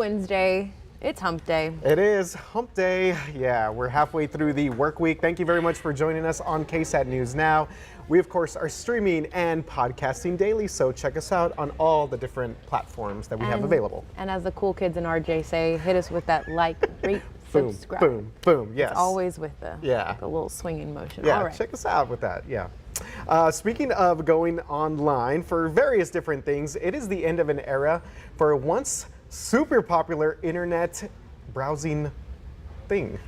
Wednesday. It's hump day. It is hump day. Yeah, we're halfway through the work week. Thank you very much for joining us on KSAT News Now. We, of course, are streaming and podcasting daily, so check us out on all the different platforms that we have available. And as the cool kids in RJ say, hit us with that like, rate, Boom, subscribe. boom, boom, yes. It's always with the little swinging motion. Yeah, all right. check us out with that, yeah. Speaking of going online for various different things, it is the end of an era for a once super popular internet browsing thing.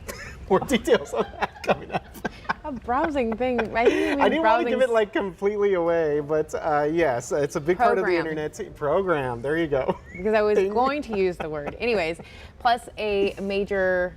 More details on that coming up. A browsing thing. I didn't want to give it like completely away, but yes, it's a big part of the internet program. There you go. Because I was going to use the word. Anyways, plus a major...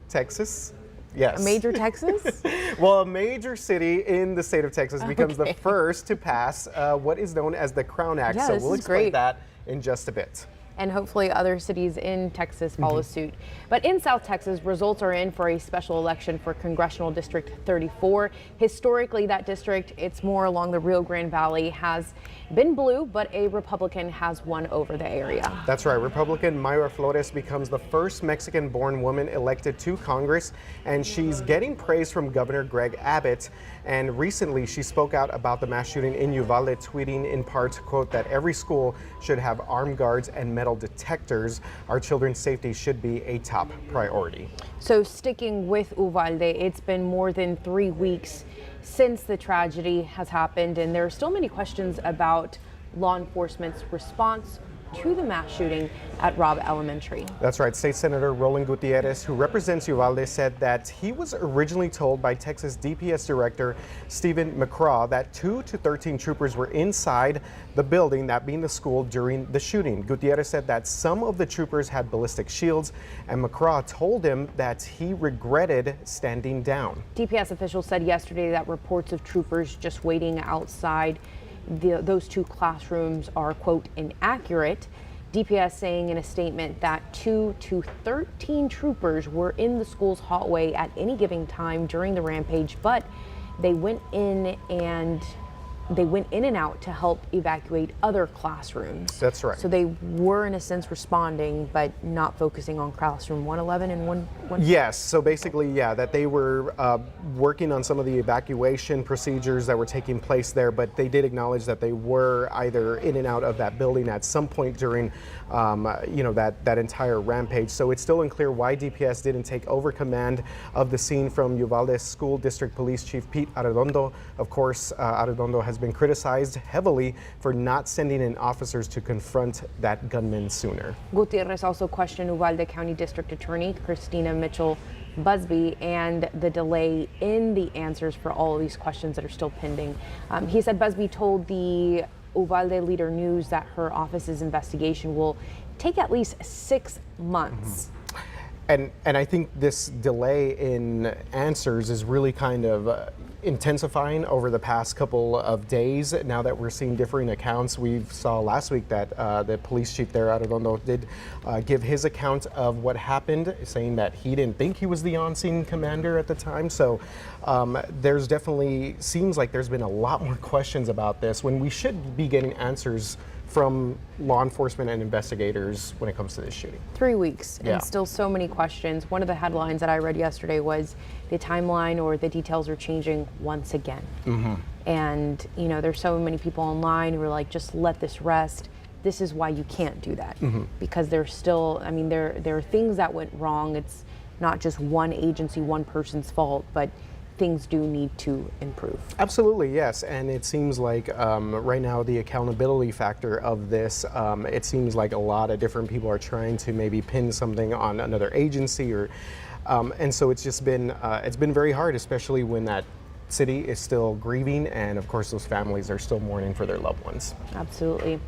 Texas? Yes. A major Texas? Well, a major city in the state of Texas becomes the first to pass what is known as the Crown Act. Yeah, so we'll explain that in just a bit. And hopefully other cities in Texas follow suit. But in South Texas, results are in for a special election for Congressional District 34. Historically, that district, it's more along the Rio Grande Valley, has been blue, but a Republican has won over the area. That's right. Republican Mayra Flores becomes the first Mexican-born woman elected to Congress, and she's getting praise from Governor Greg Abbott. And recently, she spoke out about the mass shooting in Uvalde, tweeting in part, quote, that every school should have armed guards and metal detectors. Our children's safety should be a top priority. So sticking with Uvalde, it's been more than 3 weeks since the tragedy has happened, and there are still many questions about law enforcement's response to the mass shooting at Robb Elementary. That's right. State Senator Roland Gutierrez, who represents Uvalde, said that he was originally told by Texas DPS Director Stephen McCraw that 2 to 13 troopers were inside the building, that being the school, during the shooting. Gutierrez said that some of the troopers had ballistic shields, and McCraw told him that he regretted standing down. DPS officials said yesterday that reports of troopers just waiting outside those 2 classrooms are, quote, inaccurate. DPS saying in a statement that 2 to 13 troopers were in the school's hallway at any given time during the rampage, but they went in and out to help evacuate other classrooms. That's right. So they were in a sense responding, but not focusing on classroom 111 and 1. Yes. So basically, yeah, that they were working on some of the evacuation procedures that were taking place there, but they did acknowledge that they were either in and out of that building at some point during, that entire rampage. So it's still unclear why DPS didn't take over command of the scene from Uvalde School District Police Chief Pete Arredondo. Of course, Arredondo has been criticized heavily for not sending in officers to confront that gunman sooner. Gutierrez also questioned Uvalde County District Attorney Christina Mitchell Busby and the delay in the answers for all of these questions that are still pending. He said Busby told the Uvalde Leader News that her office's investigation will take at least 6 months. And I think this delay in answers is really kind of intensifying over the past couple of days. Now that we're seeing differing accounts, we saw last week that the police chief there, Arredondo, did give his account of what happened, saying that he didn't think he was the on-scene commander at the time. So there's definitely seems like there's been a lot more questions about this when we should be getting answers from law enforcement and investigators when it comes to this shooting. 3 weeks and still so many questions. One of the headlines that I read yesterday was the timeline or the details are changing once again. And there's so many people online who are like, just let this rest. This is why you can't do that, because there's still, there are things that went wrong. It's not just one agency, one person's fault, but things do need to improve. Absolutely, yes. And it seems like right now the accountability factor of this, it seems like a lot of different people are trying to maybe pin something on another agency, or and so it's just been very hard, especially when that city is still grieving, and of course those families are still mourning for their loved ones. Absolutely.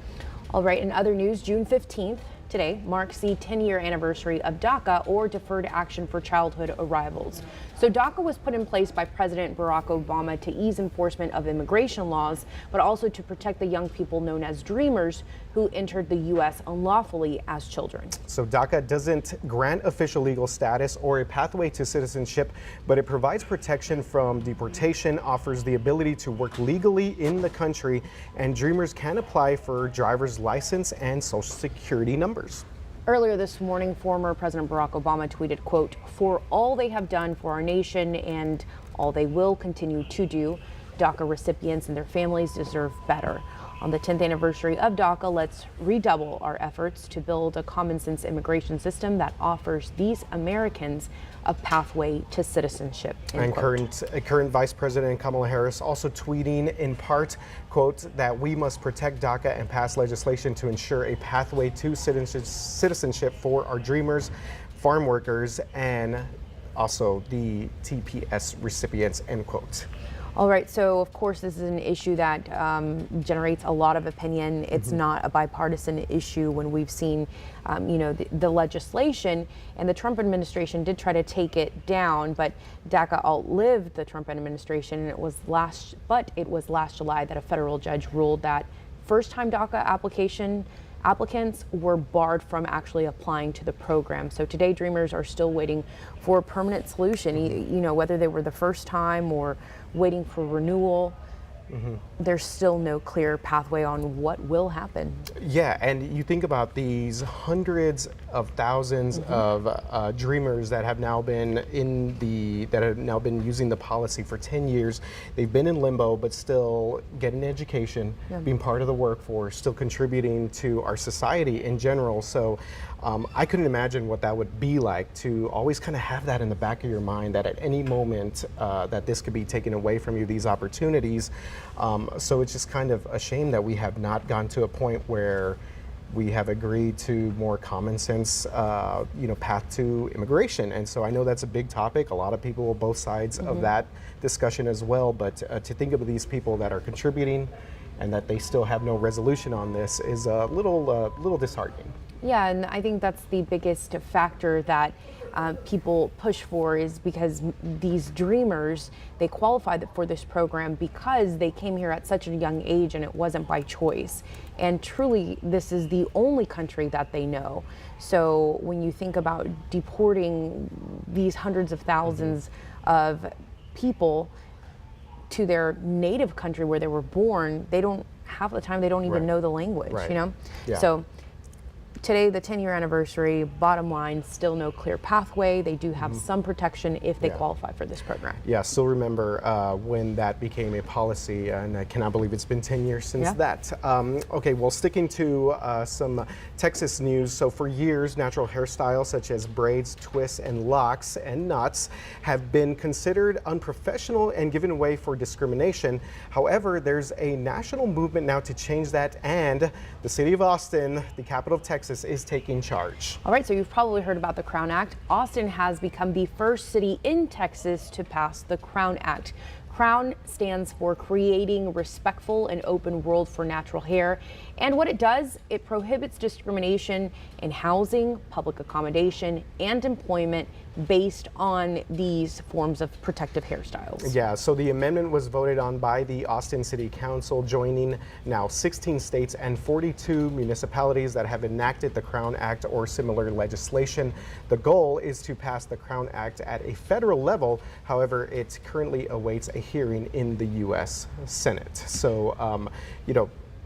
All right, in other news, June 15th today marks the 10-year anniversary of DACA, or Deferred Action for Childhood Arrivals. So DACA was put in place by President Barack Obama to ease enforcement of immigration laws, but also to protect the young people known as dreamers who entered the U.S. unlawfully as children. So DACA doesn't grant official legal status or a pathway to citizenship, but it provides protection from deportation, offers the ability to work legally in the country, and dreamers can apply for driver's license and social security numbers. Earlier this morning, former President Barack Obama tweeted, quote, "For all they have done for our nation and all they will continue to do, DACA recipients and their families deserve better. On the 10th anniversary of DACA, let's redouble our efforts to build a common sense immigration system that offers these Americans a pathway to citizenship." And current Vice President Kamala Harris also tweeting in part, quote, that we must protect DACA and pass legislation to ensure a pathway to citizenship for our dreamers, farm workers, and also the TPS recipients, end quote. All right, so of course this is an issue that generates a lot of opinion. It's not a bipartisan issue when we've seen, the legislation, and the Trump administration did try to take it down, but DACA outlived the Trump administration, and it was last July that a federal judge ruled that first-time DACA applicants were barred from actually applying to the program. So today, dreamers are still waiting for a permanent solution, whether they were the first time or waiting for renewal. There's still no clear pathway on what will happen. Yeah, and you think about these hundreds of thousands of dreamers that have now been using the policy for 10 years. They've been in limbo, but still getting education, being part of the workforce, still contributing to our society in general. So I couldn't imagine what that would be like to always kind of have that in the back of your mind, that at any moment that this could be taken away from you, these opportunities. So it's just kind of a shame that we have not gone to a point where we have agreed to more common sense, path to immigration. And so I know that's a big topic. A lot of people on both sides of that discussion as well. But to think of these people that are contributing and that they still have no resolution on this is a little disheartening. Yeah, and I think that's the biggest factor that people push for, is because these dreamers, they qualified for this program because they came here at such a young age and it wasn't by choice. And truly, this is the only country that they know. So when you think about deporting these hundreds of thousands of people to their native country where they were born, they don't, half the time they don't even know the language, Yeah. So today, the 10-year anniversary, bottom line, still no clear pathway. They do have some protection if they qualify for this program. Yeah, still remember when that became a policy, and I cannot believe it's been 10 years since that. Okay, well, sticking to some Texas news. So for years, natural hairstyles such as braids, twists, and locks and knots have been considered unprofessional and given way for discrimination. However, there's a national movement now to change that, and the city of Austin, the capital of Texas, is taking charge. All right, so you've probably heard about the Crown Act. Austin has become the first city in Texas to pass the Crown Act. Crown stands for Creating Respectful and Open World for Natural Hair. And what it does, it prohibits discrimination in housing, public accommodation, and employment based on these forms of protective hairstyles. Yeah, so the amendment was voted on by the Austin City Council, joining now 16 states and 42 municipalities that have enacted the Crown Act or similar legislation. The goal is to pass the Crown Act at a federal level. However, it currently awaits a hearing in the U.S. Senate. So,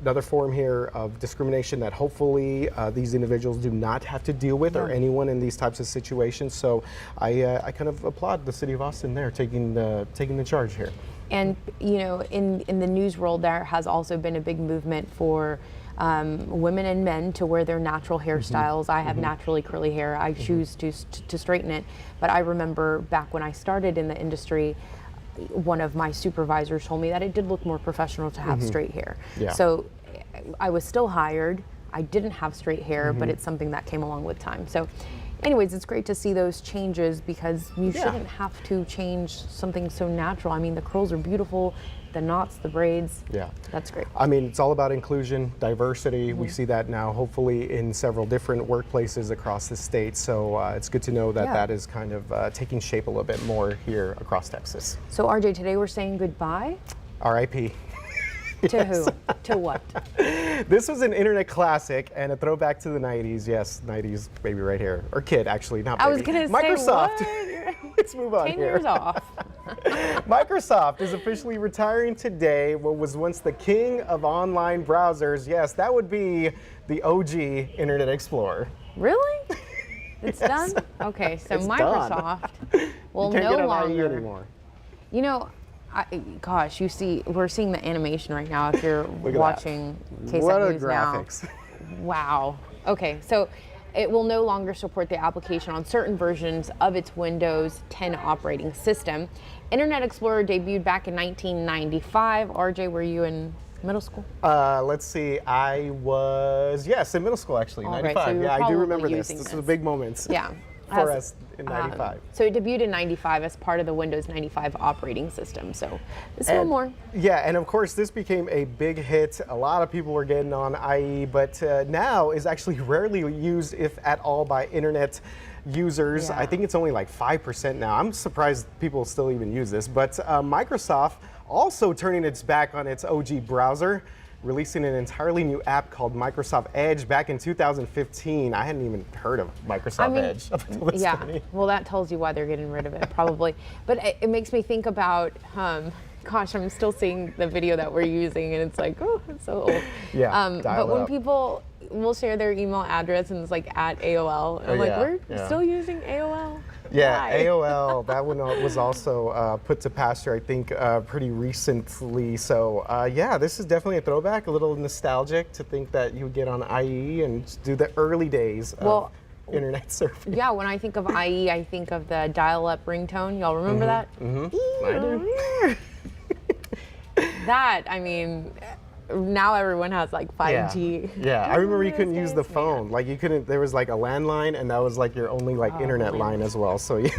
another form here of discrimination that hopefully these individuals do not have to deal with, or anyone in these types of situations. So I kind of applaud the city of Austin there taking the charge here. And in the news world, there has also been a big movement for women and men to wear their natural hairstyles. I have naturally curly hair. I choose to straighten it. But I remember back when I started in the industry, one of my supervisors told me that it did look more professional to have straight hair. Yeah. So I was still hired. I didn't have straight hair, but it's something that came along with time. So anyways, it's great to see those changes, because you shouldn't have to change something so natural. I mean, the curls are beautiful, the knots, the braids. Yeah. That's great. I mean, it's all about inclusion, diversity. We see that now, hopefully, in several different workplaces across the state. So it's good to know that that is kind of taking shape a little bit more here across Texas. So RJ, today we're saying goodbye. R.I.P. To who? To what? This was an internet classic and a throwback to the 90s. Yes, 90s baby right here. Or kid, actually, not baby. I was going to say, Microsoft. What? Let's move on 10 here. years off. Microsoft is officially retiring today what was once the king of online browsers. Yes, that would be the OG Internet Explorer. Really? It's done? Okay, so It's Microsoft will you can't no get on IE longer. anymore. You know, gosh, we're seeing the animation right now if you're watching KSAT What a News Now. graphics. Wow. Okay, so it will no longer support the application on certain versions of its Windows 10 operating system. Internet Explorer debuted back in 1995. RJ, were you in middle school? Let's see. I was, yes, in middle school actually, All right, 95. so you were Yeah, I do probably remember this. using This is this. the big moments. Yeah. For us in 95. So it debuted in 95 as part of the Windows 95 operating system. So this one more. Yeah, and of course this became a big hit. A lot of people were getting on IE, but now is actually rarely used, if at all, by internet users. Yeah. I think it's only like 5% now. I'm surprised people still even use this. But Microsoft also turning its back on its OG browser, releasing an entirely new app called Microsoft Edge back in 2015. I hadn't even heard of Microsoft Edge up until this day. Well, that tells you why they're getting rid of it, probably. But it makes me think about, gosh, I'm still seeing the video that we're using, and it's like, oh, it's so old. Yeah, but when up. people will share their email address and it's like at AOL, I'm like, we're still using AOL? Yeah, Why? AOL, that one was also put to pasture, I think, pretty recently. So, yeah, this is definitely a throwback, a little nostalgic to think that you would get on IE and do the early days of internet surfing. Yeah, when I think of IE, I think of the dial-up ringtone. Y'all remember that? Mm-hmm. I do. That, I mean, now everyone has like 5G. Yeah, I remember you couldn't use the phone. Like you couldn't, there was like a landline and that was like your only like internet line as well. So yeah.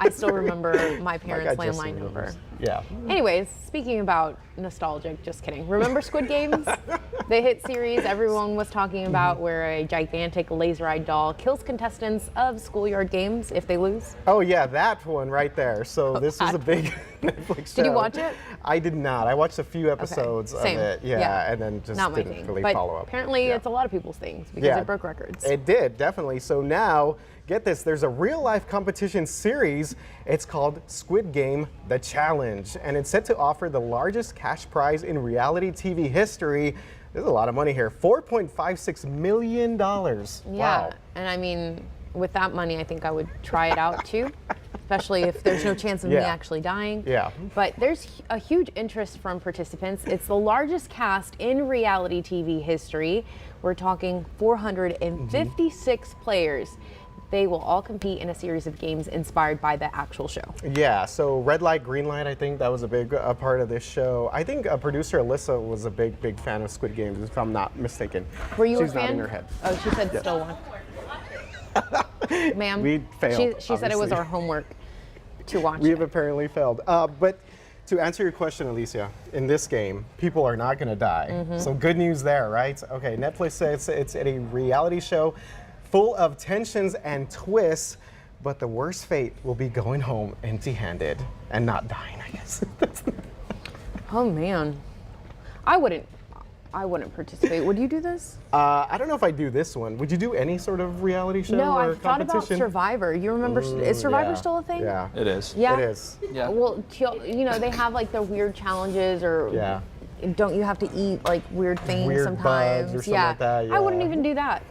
I still remember my parents' just landline number. remembers. Yeah. Anyways, speaking about nostalgic, just kidding. Remember Squid Games? The hit series everyone was talking about where a gigantic laser-eyed doll kills contestants of schoolyard games if they lose? Oh yeah, that one right there. So this was a big Netflix show. Did you watch it? I did not. I watched a few episodes of Same. it. Yeah, and then just Not my didn't thing. really But follow up. apparently it's a lot of people's things because it broke records. It did, definitely. So now, get this, there's a real-life competition series. It's called Squid Game, The Challenge, and it's set to offer the largest cash prize in reality TV history. There's a lot of money here, $4.56 million. Yeah, Wow. and I mean, with that money, I think I would try it out too, especially if there's no chance of me actually dying. Yeah. But there's a huge interest from participants. It's the largest cast in reality TV history. We're talking 456 players. They will all compete in a series of games inspired by the actual show. Yeah, so red light, green light, I think that was a big part of this show. I think producer Alyssa was a big fan of Squid Games, if I'm not mistaken. Were you She's a fan? nodding her head. Oh, she said still one. Ma'am, We failed, she said it was obviously. our homework to watch We it. have apparently failed. But to answer your question, Alicia, in this game, people are not going to die. So good news there, right? Okay, Netflix says it's a reality show full of tensions and twists, but the worst fate will be going home empty-handed and not dying, I guess. Oh man, I wouldn't participate. Would you do this? I don't know if I do this one. Would you do any sort of reality show No, or I thought about competition? Survivor. You remember, is Survivor Yeah. still a thing? Yeah. It is. Yeah. It is. Yeah. Well, you know, they have like the weird challenges or Yeah. don't you have to eat like weird things Weird sometimes? bugs or something like that, I wouldn't yeah. even do that.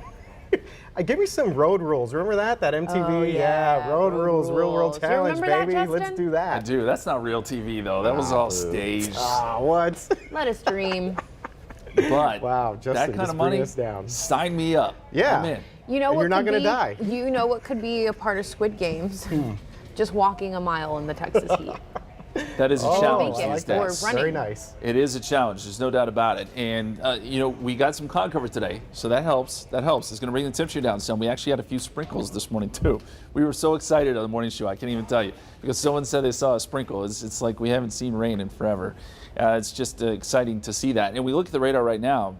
Give me some Road Rules. Remember that? That MTV? Oh, yeah. Road Road Rules, Real World Rules. You Challenge, remember that, baby. Let's Justin? do I that. do. That's not real TV though. That was all staged. Ah, what? Let us dream. But Wow, Justin, that kind just of bring money, us down. sign me up. Yeah. I'm in. You know And what? you're not could gonna be- die. You know what could be a part of Squid Games? Just walking a mile in the Texas heat. That is a Oh, challenge Speaking I these like that. or days. running. Very nice. It is a challenge. There's no doubt about it. And you know, we got some cloud cover today, so that helps. That helps. It's going to bring the temperature down some. We actually had a few sprinkles this morning too. We were so excited on the morning show. I can't even tell you because someone said they saw a sprinkle. It's like we haven't seen rain in forever. It's just exciting to see that. And we look at the radar right now.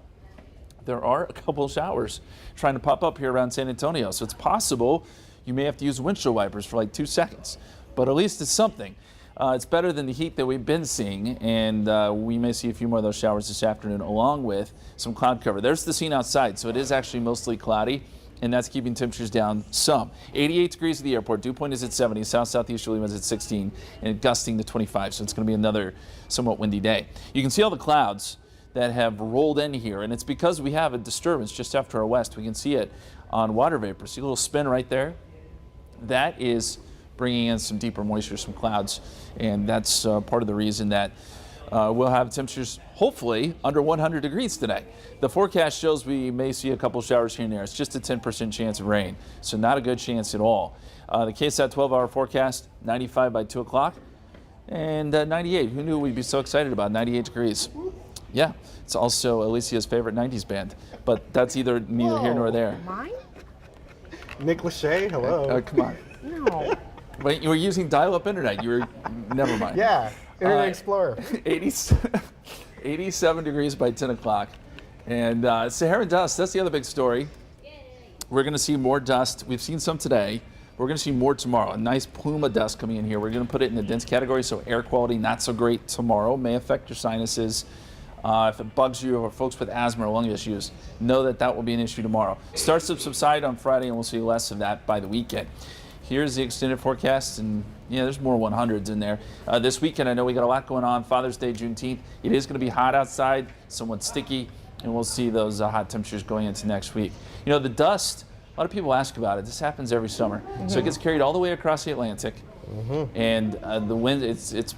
There are a couple of showers trying to pop up here around San Antonio. So it's possible you may have to use windshield wipers for like 2 seconds. But at least it's something. It's better than the heat that we've been seeing, and we may see a few more of those showers this afternoon along with some cloud cover. There's the scene outside, so it is actually mostly cloudy, and that's keeping temperatures down some. 88 degrees at the airport. Dew point is at 70. South-southeasterly winds at 16, and gusting to 25, so it's going to be another somewhat windy day. You can see all the clouds that have rolled in here, and it's because we have a disturbance just after our west. We can see it on water vapor. See a little spin right there? That is bringing in some deeper moisture, some clouds, and that's part of the reason that we'll have temperatures hopefully under 100 degrees today. The forecast shows we may see a couple showers here and there. It's just a 10% chance of rain, so not a good chance at all. The KSAT 12-hour forecast, 95 by 2 o'clock, and 98. Who knew we'd be so excited about 98 degrees? Yeah, it's also Alicia's favorite 90s band, but that's neither here nor there. Mine? Nick Lachey, hello. Come on. No. Wait, you were using dial-up internet. You were, never mind. Yeah, Internet Explorer. 87 degrees by 10 o'clock. And Saharan dust, that's the other big story. We're going to see more dust. We've seen some today. We're going to see more tomorrow. A nice plume of dust coming in here. We're going to put it in the dense category, so air quality not so great tomorrow. May affect your sinuses. If it bugs you or folks with asthma or lung issues, know that that will be an issue tomorrow. Starts to subside on Friday, and we'll see less of that by the weekend. Here's the extended forecast, and yeah, there's more 100s in there. This weekend, I know we got a lot going on. Father's Day, Juneteenth. It is going to be hot outside, somewhat sticky, and we'll see those hot temperatures going into next week. You know, the dust, a lot of people ask about it. This happens every summer. So it gets carried all the way across the Atlantic, and the wind, it's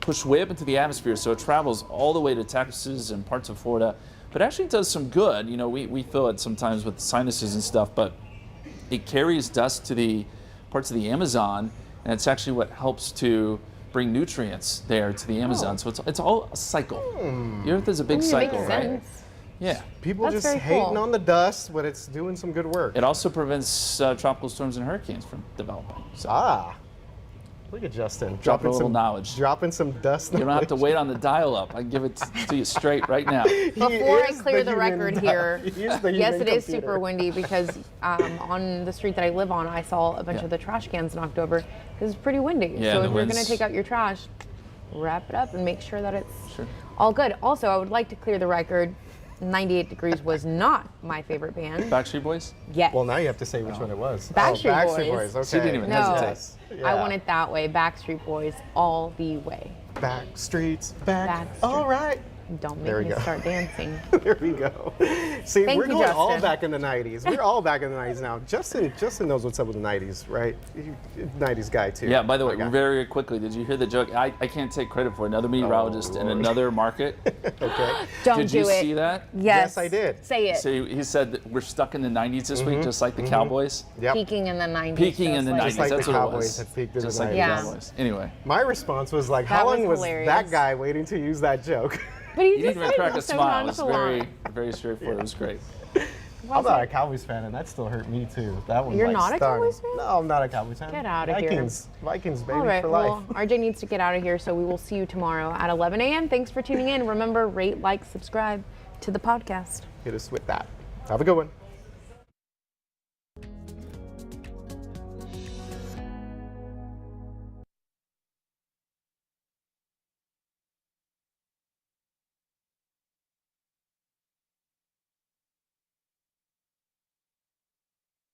pushed way up into the atmosphere, so it travels all the way to Texas and parts of Florida, but actually it does some good. You know, we feel it sometimes with sinuses and stuff, but it carries dust to the parts of the Amazon, and it's actually what helps to bring nutrients there to the Amazon. So it's all a cycle. The Earth is a big cycle, makes right? sense. Yeah. People That's just very hating cool. on the dust, but it's doing some good work. It also prevents tropical storms and hurricanes from developing. So Look at Justin. Dropping a little knowledge. Dropping some dust. you don't have to wait on the dial-up. I can give it to you straight right now. Before I clear the record here, yes, it it is super windy because on the street that I live on, I saw a bunch of the trash cans knocked over because it's pretty windy. Yeah, so the if you're going wind's- to take out your trash, wrap it up and make sure that it's all good. Also, I would like to clear the record. 98 Degrees was not my favorite band. Backstreet Boys? Yes. Well, now you have to say which one it was. Backstreet Backstreet Boys. Boys. Okay. She didn't even No. hesitate. I want it that way. Backstreet Boys all the way. Back streets, back. Backstreet. All right. Don't There make we me go. start dancing. There we go. See, Thank we're you, going all Justin. back in the 90s. We're all back in the 90s now. Justin knows what's up with the 90s, right? 90s guy, too. Yeah, by the way, My guy. very quickly, did you hear the joke? I can't take credit for it. Another meteorologist in Lord. another market. Okay. Don't Did do you it. see that? Yes. Yes, I did. Say it. So he said that we're stuck in the 90s this week, just like the Cowboys. Yep. Peaking in the 90s. Peaking in the 90s, Just like that's the what it Cowboys was. had peaked in Just the like 90s. the Yeah. Cowboys. Anyway, My response was like, That how was long was hilarious. that guy waiting to use that joke? But he you didn't just even said crack it a was so smile. It was nonchalant. very straightforward. It was great. I'm not a Cowboys fan, and that still hurt me too. That one. You're like, not a stung. Cowboys fan? No, I'm not a Cowboys fan. Get outta here. Vikings, baby, All right, for life. well, RJ needs to get out of here, so we will see you tomorrow at 11 a.m. Thanks for tuning in. Remember, rate, like, subscribe to the podcast. Hit us with that. Have a good one.